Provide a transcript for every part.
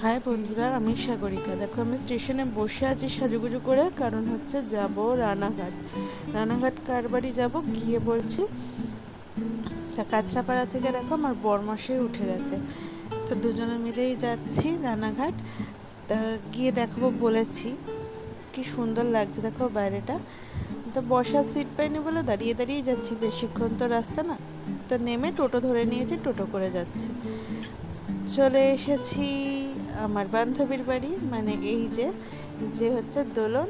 High বন্ধুরা, আমি সাগরিকা। দেখো, আমি স্টেশনে বসে আছি সাজুগুজু করে, কারণ হচ্ছে যাব রানাঘাট। রানাঘাট কার বাড়ি যাব গিয়ে বলছি। তা কাঁচরাপাড়া থেকে দেখো আমার বরমাসে উঠে গেছে, তো দুজনে মিলেই যাচ্ছি রানাঘাট। তা গিয়ে দেখাবো বলেছি। কি সুন্দর লাগছে দেখো বাইরেটা। তো বসার সিট পাইনি বলে দাঁড়িয়ে দাঁড়িয়ে যাচ্ছি, বেশিক্ষণ তো রাস্তা না। তো নেমে টোটো ধরে নিয়েছি, টোটো করে যাচ্ছি। চলে এসেছি আমার বান্ধবীর বাড়ি, মানে এই যে যে হচ্ছে দোলন।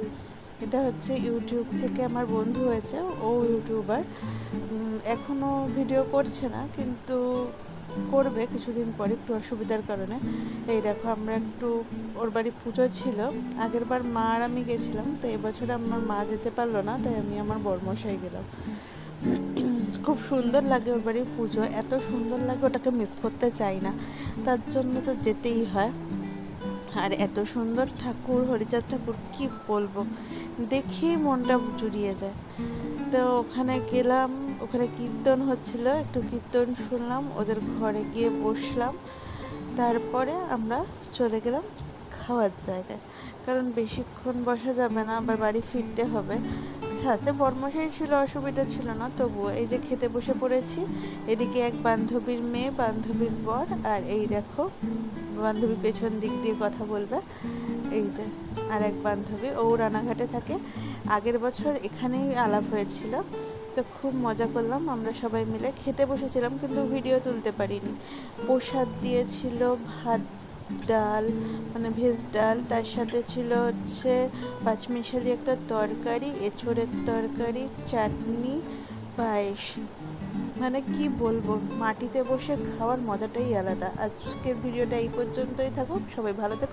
এটা হচ্ছে ইউটিউব থেকে আমার বন্ধু হয়েছে, ও ইউটিউবার। এখনও ভিডিও করছে না, কিন্তু করবে কিছুদিন পরে, একটু অসুবিধার কারণে। এই দেখো, আমরা একটু ওর বাড়ি পুজো ছিল, আগের বার মা আর আমি গেছিলাম, তো এবছরে আমার মা যেতে পারলো না, তাই আমি আমার বরমশাই গেলাম। খুব সুন্দর লাগে ওর বাড়ির পুজো, এত সুন্দর লাগে, ওটাকে মিস করতে চাই না, তার জন্য তো যেতেই হয়। আর এত সুন্দর ঠাকুর, হরিচাঁদ ঠাকুর, কি বলবো, দেখেই মনটা জুড়িয়ে যায়। তো ওখানে গেলাম, ওখানে কীর্তন হচ্ছিল, একটু কীর্তন শুনলাম, ওদের ঘরে গিয়ে বসলাম। তারপরে আমরা চলে গেলাম খাওয়ার জায়গায়, কারণ বেশিক্ষণ বসা যাবে না, আবার বাড়ি ফিরতে হবে। সাথে বরমশাই ছিল, অসুবিধা ছিল না, তবুও এই যে খেতে বসে পড়েছি। এদিকে এক বান্ধবীর মেয়ে, বান্ধবীর বর, আর এই দেখো বান্ধবী পেছন দিক দিয়ে কথা বলবে, এই যে আর এক বান্ধবী, ও রানাঘাটে থাকে। আগের বছর এখানেই আলাপ হয়েছিল। তো খুব মজা করলাম, আমরা সবাই মিলে খেতে বসেছিলাম, কিন্তু ভিডিও তুলতে পারিনি। প্রসাদ দিয়েছিল, ভাত, ডাল, মানে ভেজ ডাল, তার সাথে ছিল হচ্ছে পাঁচমিশালি একটা তরকারি, এঁচোড়ের তরকারি, চাটনি, পায়েস। মানে কি বলবো, মাটিতে বসে খাওয়ার মজাটাই আলাদা। আজকের ভিডিওটা এই পর্যন্তই থাকুক, সবাই ভালো থেকো।